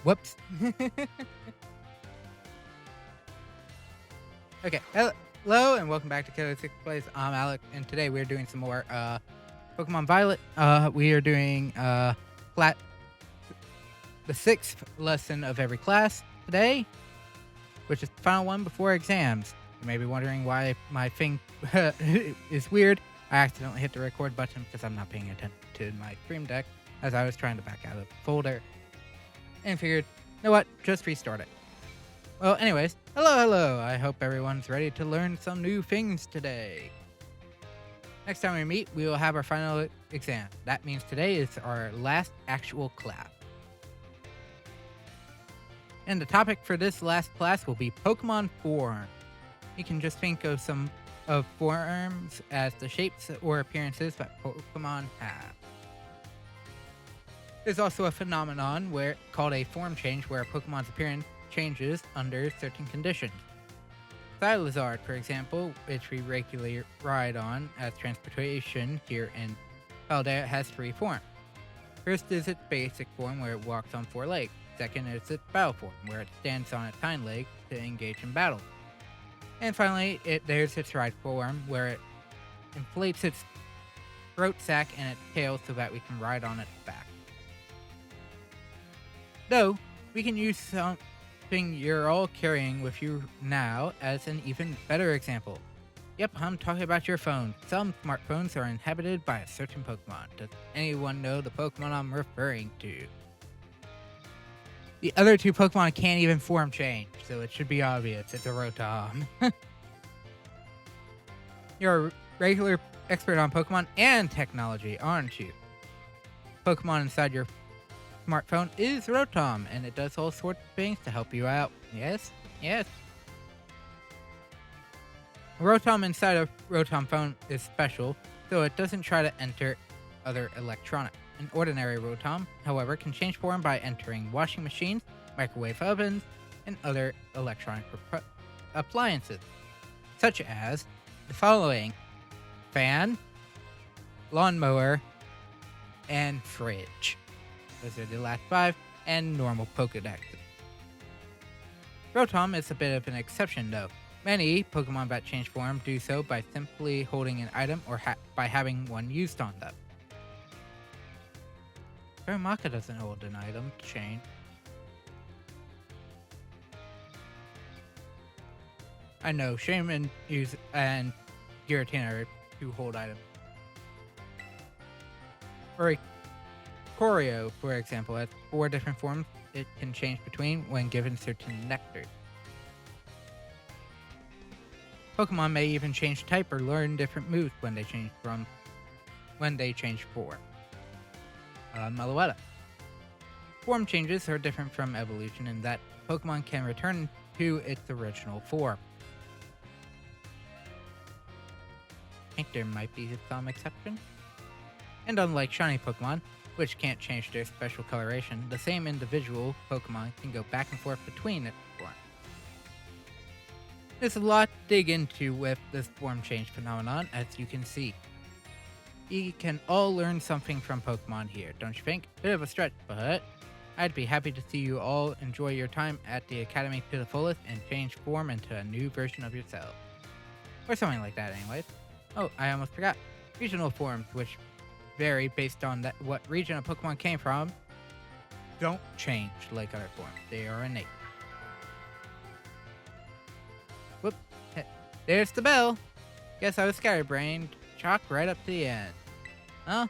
Whoops. Okay, hello and welcome back to Killer 6 Plays. I'm Alec, and today we're doing some more Pokemon Violet. We are doing the 6th lesson of every class today, which is the final one before exams. You may be wondering why my thing is weird. I accidentally hit the record button because I'm not paying attention to my stream deck as I was trying to back out of the folder. And figured, you know what, just restart it. Well, anyways, hello. I hope everyone's ready to learn some new things today. Next time we meet, we will have our final exam. That means today is our last actual class. And the topic for this last class will be Pokemon form. You can just think of some of forms as the shapes or appearances that Pokemon have. There's also a phenomenon called a form change where a Pokemon's appearance changes under certain conditions. Stylizard, for example, which we regularly ride on as transportation here in Paldea, has 3 forms. First is its basic form where it walks on 4 legs. Second is its battle form where it stands on its hind legs to engage in battle. And finally, there's its ride form where it inflates its throat sac and its tail so that we can ride on its back. Though, we can use something you're all carrying with you now as an even better example. Yep, I'm talking about your phone. Some smartphones are inhabited by a certain Pokemon. Does anyone know the Pokemon I'm referring to? The other 2 Pokemon can't even form change, so it should be obvious. It's a Rotom. You're a regular expert on Pokemon and technology, aren't you? Pokemon inside your smartphone is Rotom, and it does all sorts of things to help you out. Yes. Rotom inside a Rotom phone is special, so it doesn't try to enter other electronics. An ordinary Rotom, however, can change form by entering washing machines, microwave ovens, and other electronic appliances, such as the following: fan, lawnmower, and fridge. Those are the last 5, and normal Pokédexes. Rotom is a bit of an exception, though. Many Pokemon that change form do so by simply holding an item or by having one used on them. Aramaka doesn't hold an item to change. I know, Shaman and Giratina are 2 hold items. Or Choreo, for example, has 4 different forms it can change between when given certain nectars. Pokemon may even change type or learn different moves when they change form. Meloetta. Form changes are different from evolution in that Pokemon can return to its original form. I think there might be some exception. And unlike shiny Pokemon, which can't change their special coloration, the same individual Pokemon can go back and forth between its forms. There's a lot to dig into with this form change phenomenon, as you can see. You can all learn something from Pokemon here, don't you think? Bit of a stretch, but I'd be happy to see you all enjoy your time at the Academy to the fullest and change form into a new version of yourself. Or something like that anyways. Oh, I almost forgot. Regional forms, which vary based on what region a Pokemon came from, don't change like other forms. They are innate. Whoop. There's the bell. Guess I was scatterbrained. Chalk right up to the end. Well,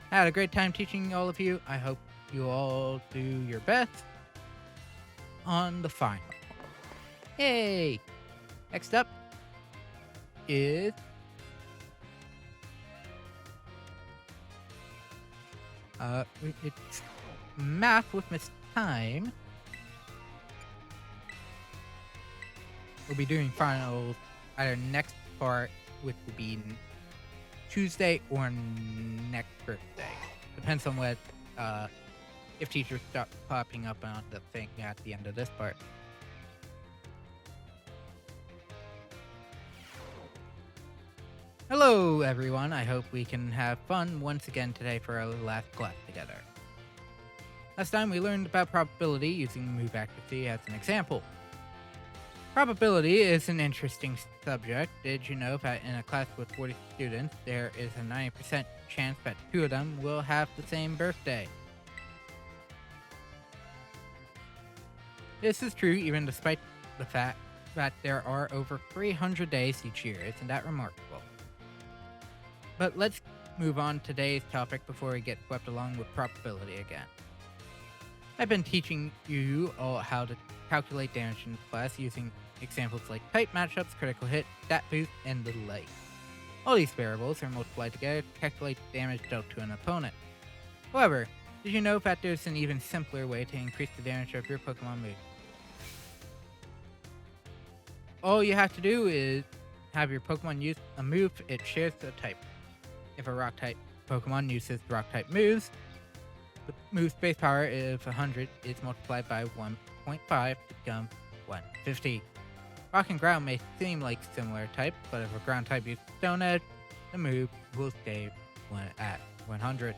I had a great time teaching all of you. I hope you all do your best on the final. Yay! Next up is it's math with Miss Time. We'll be doing finals either next part, which will be Tuesday, or next Thursday. Depends on what if teachers stop popping up on the thing at the end of this part. Hello everyone, I hope we can have fun once again today for our last class together. Last time we learned about probability using move accuracy as an example. Probability is an interesting subject. Did you know that in a class with 40 students, there is a 90% chance that 2 of them will have the same birthday? This is true even despite the fact that there are over 300 days each year. Isn't that remarkable? But let's move on to today's topic before we get swept along with probability again. I've been teaching you all how to calculate damage in class using examples like type matchups, critical hit, stat boost, and the like. All these variables are multiplied together to calculate damage dealt to an opponent. However, did you know that there's an even simpler way to increase the damage of your Pokemon move? All you have to do is have your Pokemon use a move it shares a type. If a rock type Pokemon uses rock type moves, the move's base power, if 100, is multiplied by 1.5 to become 150. Rock and ground may seem like similar types, but if a ground type uses Stone Edge, the move will stay at 100.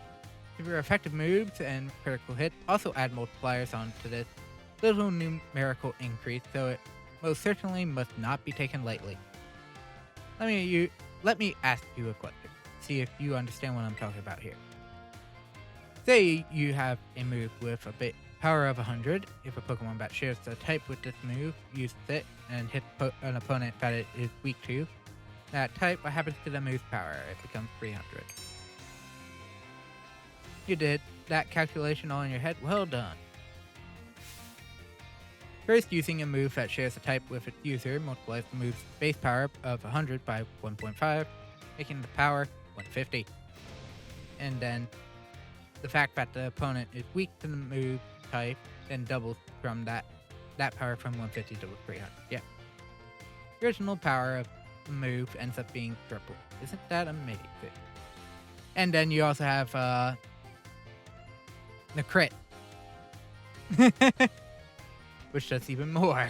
If your effective moves and critical hits also add multipliers onto this little numerical increase, so it most certainly must not be taken lightly. Let me ask you a question. See if you understand what I'm talking about here. Say you have a move with a power of 100. If a Pokemon that shares a type with this move uses it and hits an opponent that it is weak to, that type, what happens to the move's power? It becomes 300. You did that calculation all in your head? Well done. First, using a move that shares a type with its user multiplies the move's base power of 100 by 1.5, making the power 150. And then the fact that the opponent is weak to the move type then doubles from that power from 150 to 300. Yeah. The original power of the move ends up being triple. Isn't that amazing? And then you also have the crit. Which does even more.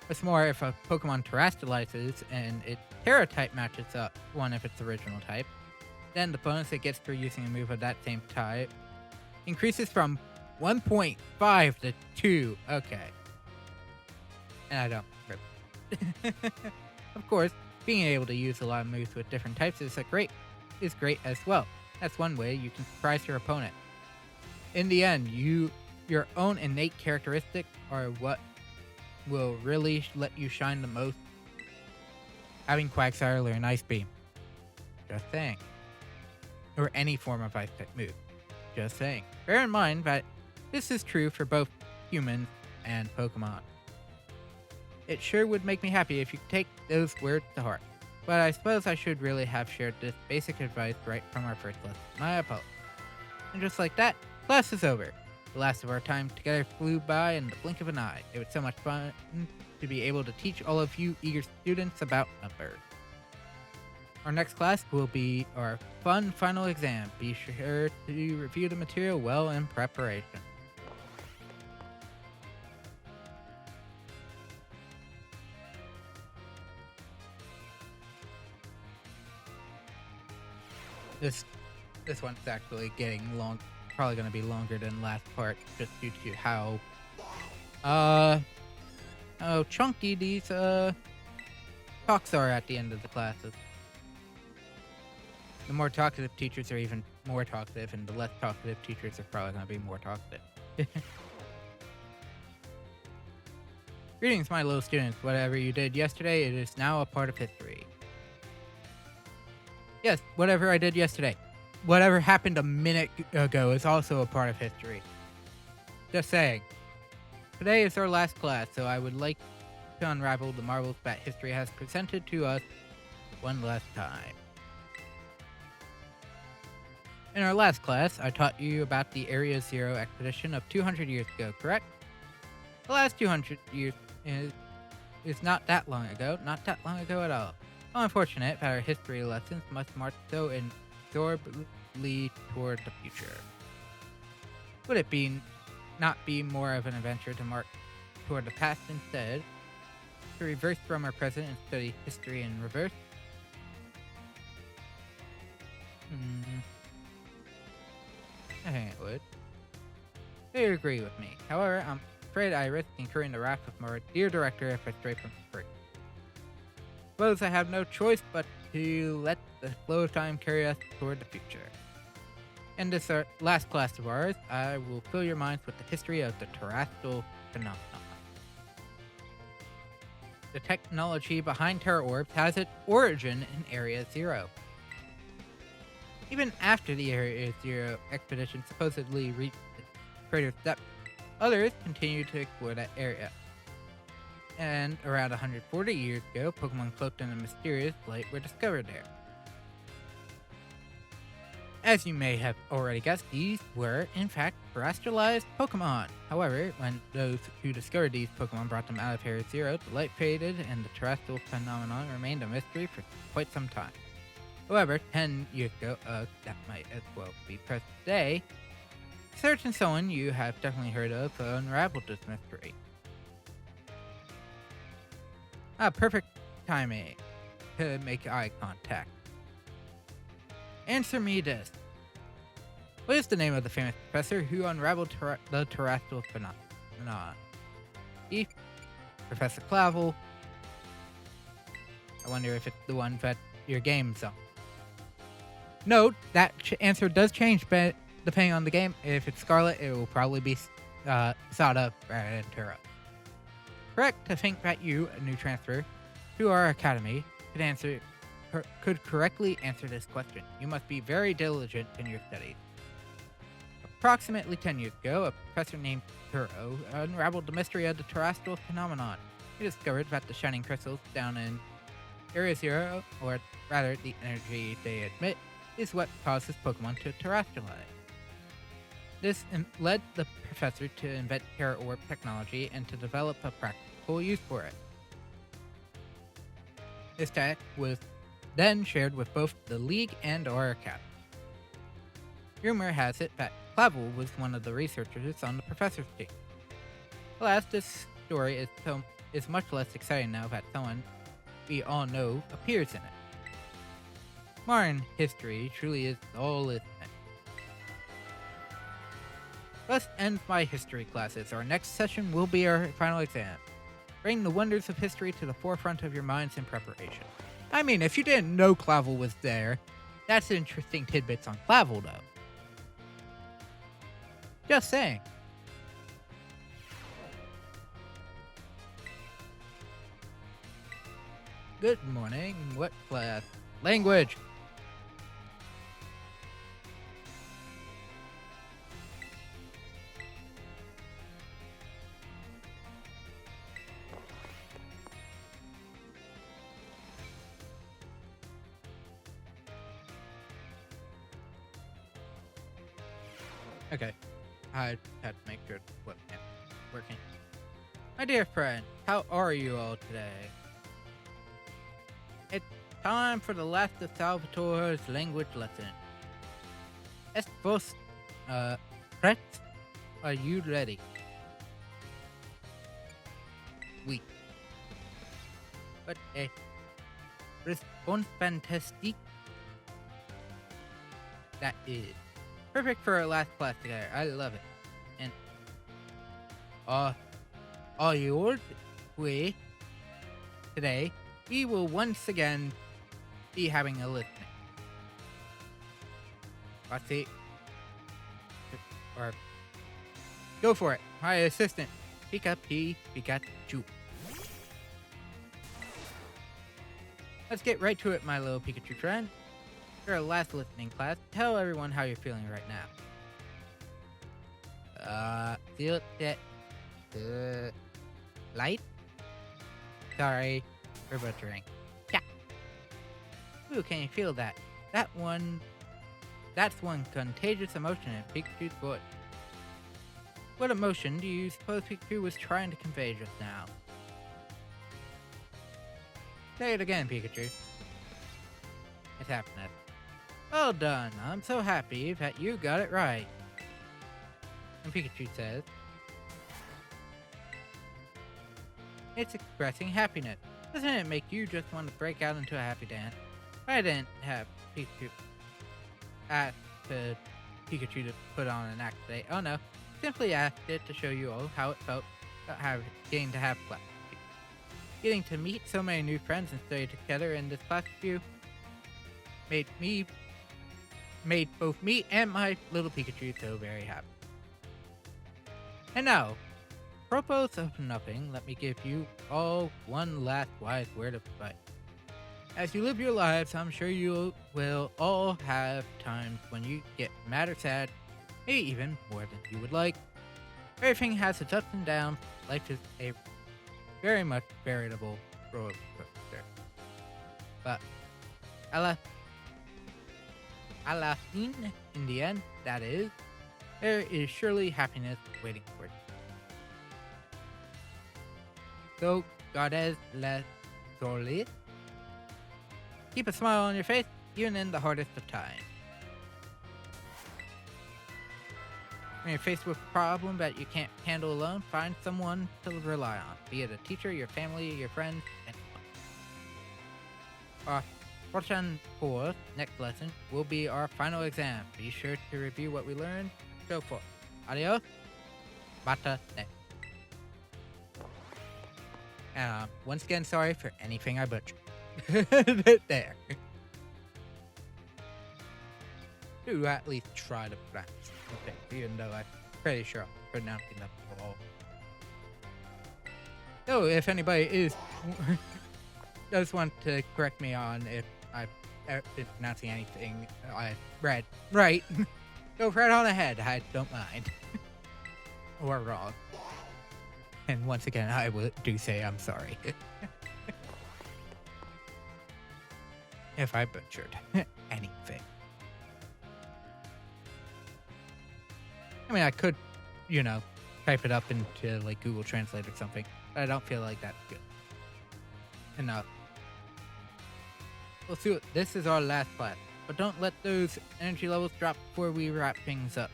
What's more, if a Pokemon terastallizes and its Terra type matches up one of its original type, then the bonus it gets for using a move of that same type increases from 1.5 to 2. Okay. And I don't rip. Of course, being able to use a lot of moves with different types is great as well. That's one way you can surprise your opponent. In the end, your own innate characteristics are what will really let you shine the most. Having Quagsire learn Ice Beam. Just saying. Or any form of Ice type move. Just saying. Bear in mind that this is true for both humans and Pokemon. It sure would make me happy if you could take those words to heart. But I suppose I should really have shared this basic advice right from our first lesson. My apologies. And just like that, class is over. The last of our time together flew by in the blink of an eye. It was so much fun to be able to teach all of you eager students about numbers. Our next class will be our fun final exam. Be sure to review the material well in preparation. This one's actually getting long. Probably going to be longer than last part, just due to how chunky these talks are at the end of the classes. The more talkative teachers are even more talkative, and the less talkative teachers are probably going to be more talkative. Greetings, my little students. Whatever you did yesterday, it is now a part of history. Yes, whatever I did yesterday. Whatever happened a minute ago is also a part of history. Just saying. Today is our last class, so I would like to unravel the marvels that history has presented to us one last time. In our last class, I taught you about the Area Zero expedition of 200 years ago, correct? The last 200 years is not that long ago, not that long ago at all. How unfortunate that our history lessons must march so inexorably toward the future. Would it not be more of an adventure to march toward the past instead? To reverse from our present and study history in reverse? Okay. would. They agree with me. However, I'm afraid I risk incurring the wrath of my dear director if I stray from the free. Suppose I have no choice but to let the flow of time carry us toward the future. In this last class of ours, I will fill your minds with the history of the terrestrial phenomenon. The technology behind Terra Orbs has its origin in Area Zero. Even after the Area Zero expedition supposedly reached the crater's depth, others continued to explore that area. And around 140 years ago, Pokemon cloaked in a mysterious light were discovered there. As you may have already guessed, these were, in fact, terrestrialized Pokemon. However, when those who discovered these Pokemon brought them out of Area Zero, the light faded and the terrestrial phenomenon remained a mystery for quite some time. However, 10 years ago, that might as well be present day, a certain someone you have definitely heard of unraveled this mystery. Perfect timing to make eye contact. Answer me this. What is the name of the famous professor who unraveled the terrestrial phenomenon? E. Professor Clavel. I wonder if it's the one that your game's on. Note, that answer does change depending on the game. If it's Scarlet, it will probably be Sada Ventura. Correct to think that you, a new transfer to our academy, could correctly answer this question. You must be very diligent in your studies. Approximately 10 years ago, a professor named Kuro unraveled the mystery of the terrestrial phenomenon. He discovered that the shining crystals down in Area Zero, or rather the energy they emit, is what causes Pokemon to terrestrialize. This led the professor to invent Terra Orb technology and to develop a practical use for it. This tech was then shared with both the League and our Academy. Rumor has it that Clavel was one of the researchers on the professor's team. Alas, this story is much less exciting now that someone we all know appears in it. Modern history truly is all it is. Thus ends my history classes. Our next session will be our final exam. Bring the wonders of history to the forefront of your minds in preparation. I mean, if you didn't know Clavel was there, that's interesting tidbits on Clavel, though. Just saying. Good morning. What class? Language. Okay, I had to make sure the webcam was working. My dear friend, how are you all today? It's time for the last of Salvatore's language lesson. Estos, Rex, are you ready? Oui. What a response fantastique that is. Perfect for our last class together. I love it. And all yours way today, we will once again be having a listening. What's it? Or go for it. My assistant. Pikachu. Let's get right to it, my little Pikachu friend. For our last listening class, tell everyone how you're feeling right now. Feel that light? Sorry for butchering. Yeah. Ooh, can you feel that? That's one contagious emotion in Pikachu's voice. What emotion do you suppose Pikachu was trying to convey just now? Say it again, Pikachu. It's happiness. Well done. I'm so happy that you got it right. And Pikachu says, it's expressing happiness. Doesn't it make you just want to break out into a happy dance? I didn't have Pikachu ask to Pikachu to put on an act today. Oh no, simply asked it to show you all how it felt getting to have class with you. Getting to meet so many new friends and study together in this class with you made both me and my little Pikachu so very happy. And now, apropos of nothing, let me give you all one last wise word of advice. As you live your lives, I'm sure you will all have times when you get mad or sad, maybe even more than you would like. Everything has its ups and downs. Life is a very much veritable roller coaster. But in the end, that is, there is surely happiness waiting for you. So, Gardez les solis. Keep a smile on your face, even in the hardest of times. When you're faced with a problem that you can't handle alone, find someone to rely on, be it a teacher, your family, your friends, anyone. Our prochain course, next lesson, will be our final exam. Be sure to review what we learned so far. Adios. Bata ne. Once again, sorry for anything I butchered. There. Do at least try to pronounce something, even though I'm pretty sure I'm pronouncing them all. So, if anybody does want to correct me on if I've been pronouncing anything I read right, go right on ahead. I don't mind. Or wrong. And once again, I do say I'm sorry. If I butchered anything. I mean, I could, type it up into like Google Translate or something, but I don't feel like that's good enough. We'll see. This is our last class, but don't let those energy levels drop before we wrap things up.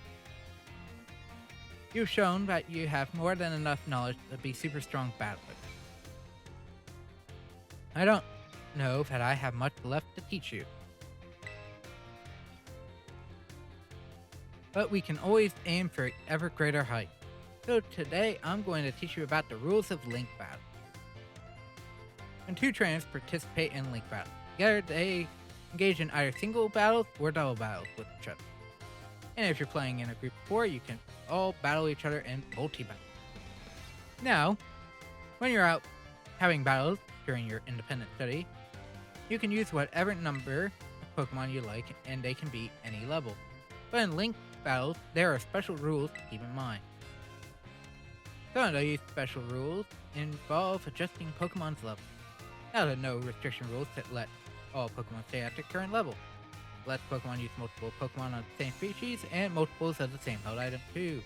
You've shown that you have more than enough knowledge to be super strong battlers. I don't know that I have much left to teach you, but we can always aim for ever greater heights. So today I'm going to teach you about the rules of link battle. When two trainers participate in link battle, together they engage in either single battles or double battles with each other. And if you're playing in a group of 4, you can all battle each other in multi-battle. Now, when you're out having battles during your independent study, you can use whatever number of Pokemon you like, and they can be any level. But in link battles, there are special rules to keep in mind. Some of these special rules involve adjusting Pokemon's level. Now, there are no restriction rules that let all Pokemon stay at their current level. Let Pokemon use multiple Pokemon of the same species and multiples of the same held item too.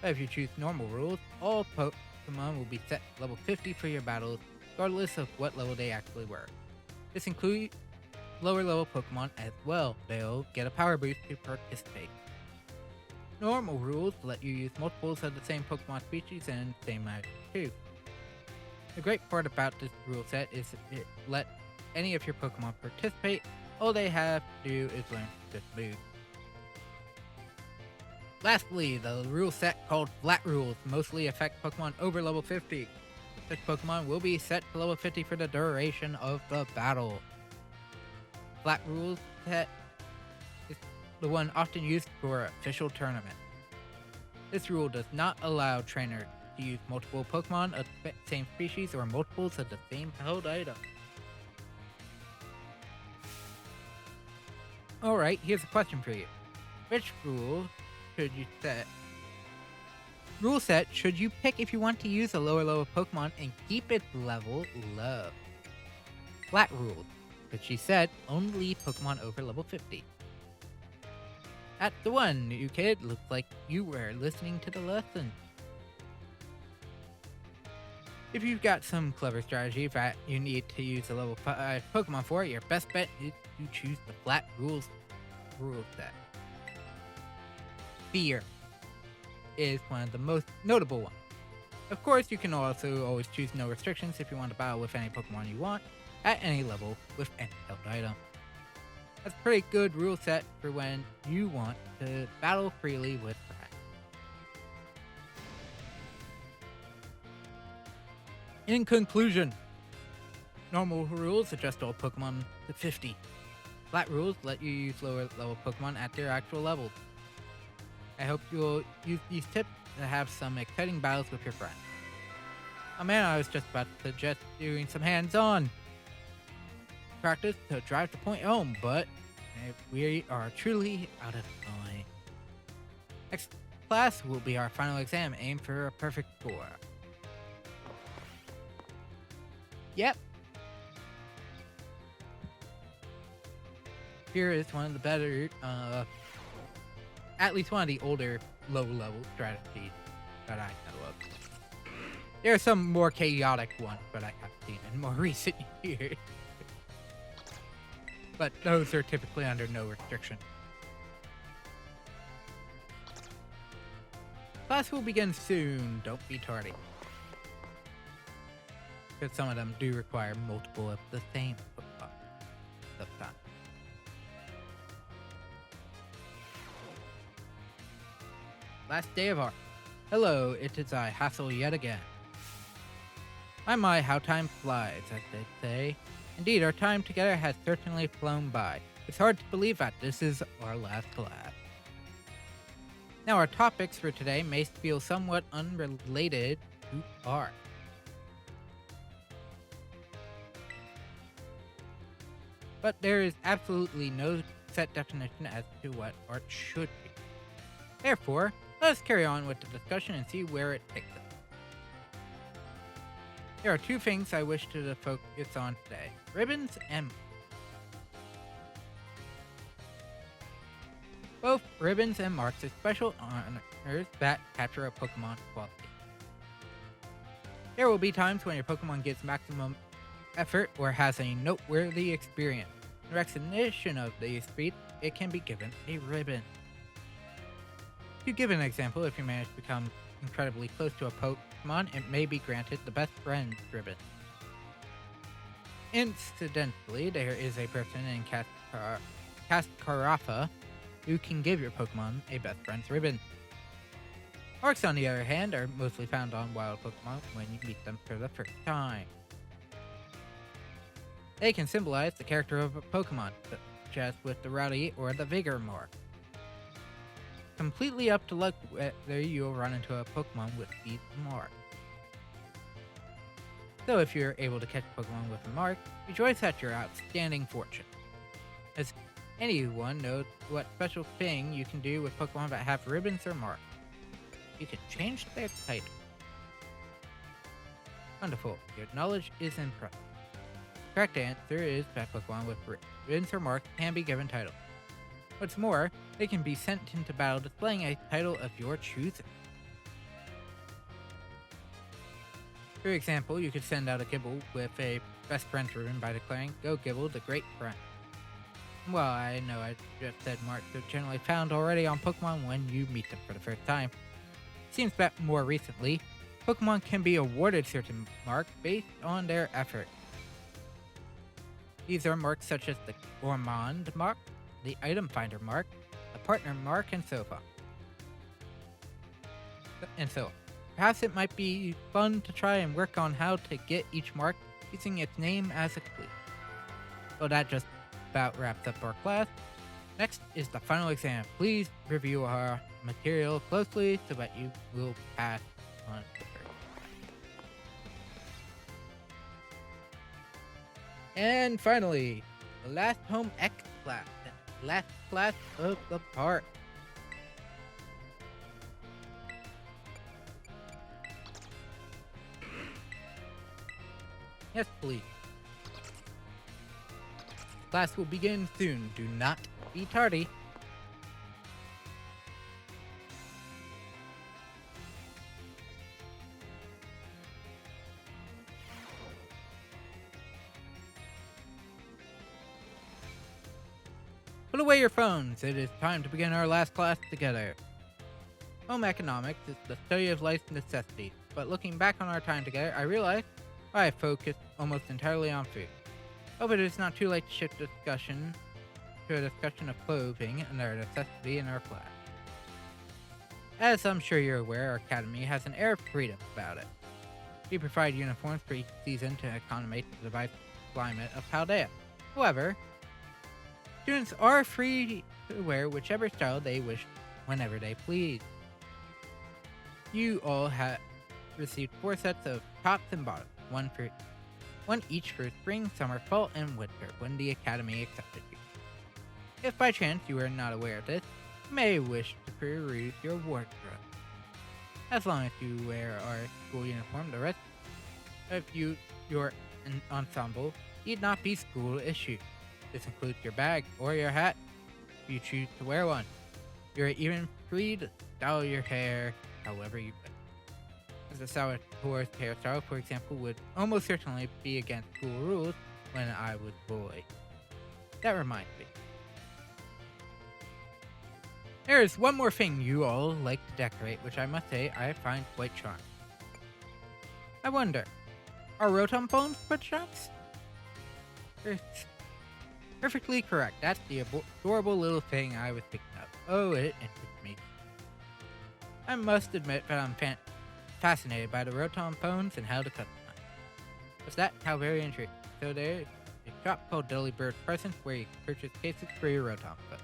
But if you choose normal rules, all Pokemon will be set level 50 for your battles, regardless of what level they actually were. This includes lower level Pokemon as well. They'll get a power boost to participate. Normal rules let you use multiples of the same Pokemon species and same item too. The great part about this rule set is it let any of your Pokemon participate. All they have to do is learn this move. Lastly, the rule set called Flat Rules mostly affect Pokemon over level 50. Such Pokemon will be set to level 50 for the duration of the battle. Flat Rules set is the one often used for official tournaments. This rule does not allow trainers to use multiple Pokemon of the same species or multiples of the same held item. Alright, here's a question for you. Which rule should you set? Rule set should you pick if you want to use a lower level Pokemon and keep its level low? Flat rules, but she said only Pokemon over level 50. That's the one, new kid. Looks like you were listening to the lesson. If you've got some clever strategy that you need to use a level 5 Pokemon for, your best bet is to choose the Flat Rules rule set. Fear is one of the most notable ones. Of course, you can also always choose no restrictions if you want to battle with any Pokemon you want, at any level, with any held item. That's a pretty good rule set for when you want to battle freely with friends. In conclusion, normal rules adjust all Pokemon to 50. Flat rules let you use lower level Pokemon at their actual levels. I hope you'll use these tips to have some exciting battles with your friends. Oh man, I was just about to suggest doing some hands-on practice to drive the point home, but we are truly out of time. Next class will be our final exam. Aim for a perfect score. Yep. Here is one of the better, at least one of the older low-level strategies that I know of. There are some more chaotic ones that I have seen in more recent years. But those are typically under no restriction. Class will begin soon. Don't be tardy. Because some of them do require multiple of the same Pokemon sometimes. Last day of art. Hello, it is I, Hassel, yet again. My, how time flies, as they say. Indeed, our time together has certainly flown by. It's hard to believe that this is our last class. Now, our topics for today may feel somewhat unrelated to art. But there is absolutely no set definition as to what art should be. Therefore, let us carry on with the discussion and see where it takes us. There are two things I wish to focus on today: ribbons and both ribbons and marks are special honors that capture a Pokemon's quality. There will be times when your Pokemon gives maximum effort or has a noteworthy experience. In recognition of these feats, it can be given a ribbon. To give an example, if you manage to become incredibly close to a Pokemon, it may be granted the Best Friends ribbon. Incidentally, there is a person in Cascarafa who can give your Pokemon a Best Friends ribbon. Marks, on the other hand, are mostly found on wild Pokemon when you meet them for the first time. They can symbolize the character of a Pokemon, such as with the Rowdy or the Vigor mark. Completely up to luck whether you'll run into a Pokemon with these marks. So if you're able to catch a Pokemon with a mark, rejoice at your outstanding fortune. As anyone knows what special thing you can do with Pokemon that have ribbons or marks. You can change their title. Wonderful, your knowledge is impressive. The correct answer is that Pokemon with ribbons or marks can be given titles. What's more, they can be sent into battle displaying a title of your choosing. For example, you could send out a Gibble with a Best Friends ribbon by declaring, "Go Gibble, the great friend." Well, I know I just said marks are generally found already on Pokemon when you meet them for the first time. It seems that more recently, Pokemon can be awarded certain marks based on their effort. These are marks such as the Gourmand mark, the Item Finder mark, the Partner mark, and so on. Perhaps it might be fun to try and work on how to get each mark using its name as a clue. Well, that just about wraps up our class. Next is the final exam. Please review our material closely so that you will pass on the first. And finally, the last home X class. Last class of the part. Yes, please. Class will begin soon. Do not be tardy. Put away your phones. It is time to begin our last class together. Home economics is the study of life's necessities, but looking back on our time together, I realized I focused almost entirely on food. Hope it is not too late to shift discussion to a discussion of clothing and their necessity in our class. As I'm sure you're aware, our academy has an air of freedom about it. We provide uniforms for each season to accommodate the diverse climate of Paldea. However, students are free to wear whichever style they wish whenever they please. You all have received 4 sets of tops and bottoms, one each for spring, summer, fall, and winter when the academy accepted you. If by chance you are not aware of this, you may wish to peruse your wardrobe. As long as you wear our school uniform, the rest of your ensemble need not be school issued. This includes your bag or your hat if you choose to wear one. You're even free to style your hair however you wish. As a Salvatore's hairstyle, for example, would almost certainly be against school rules when I was a boy. That reminds me. There is one more thing you all like to decorate, which I must say I find quite charming. I wonder, are Rotom phones sweatshops? It's perfectly correct. That's the adorable little thing I was picking up. Oh, it interests me. I must admit that I'm fascinated by the Rotom phones and how to customize. With that, how very intriguing. So there's a shop called Delibird Presents where you can purchase cases for your Rotom phone.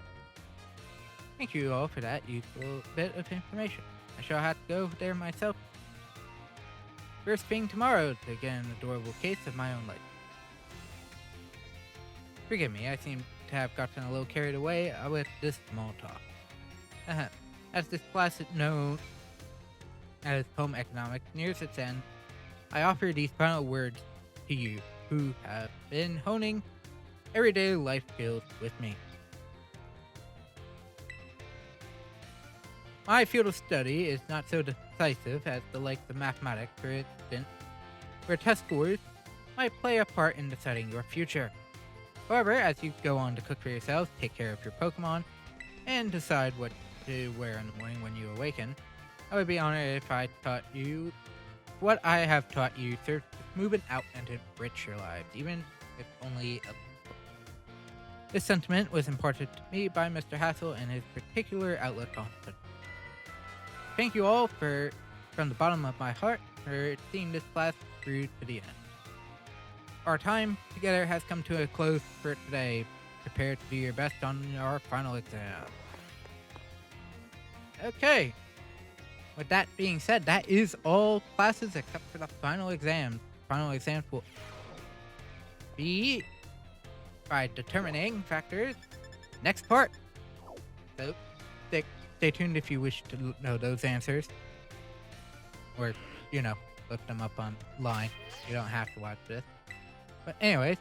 Thank you all for that useful bit of information. I shall have to go there myself. First thing tomorrow to get an adorable case of my own life. Forgive me, I seem to have gotten a little carried away with this small talk. As this class is known as home economics nears its end, I offer these final words to you who have been honing everyday life skills with me. My field of study is not so decisive as the likes of mathematics, for instance, where test scores might play a part in deciding your future. However, as you go on to cook for yourselves, take care of your Pokemon, and decide what to wear in the morning when you awaken, I would be honored if I taught you what I have taught you to move it out and enrich your lives, even if only a little. This sentiment was imparted to me by Mr. Hassel and his particular outlook on it. Thank you all from the bottom of my heart for seeing this class through to the end. Our time together has come to a close for today. Prepare to do your best on our final exam. Okay. With that being said, that is all classes except for the final exam. Final exams will be by determining factors next part. So stay tuned if you wish to know those answers. Or, look them up online. You don't have to watch this. But anyways,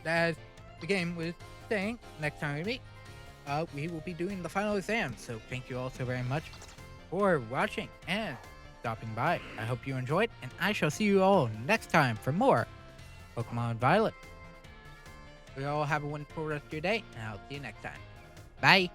as the game was saying, next time we meet, we will be doing the final exam. So thank you all so very much for watching and stopping by. I hope you enjoyed, and I shall see you all next time for more Pokemon Violet. We all have a wonderful rest of your day, and I'll see you next time. Bye!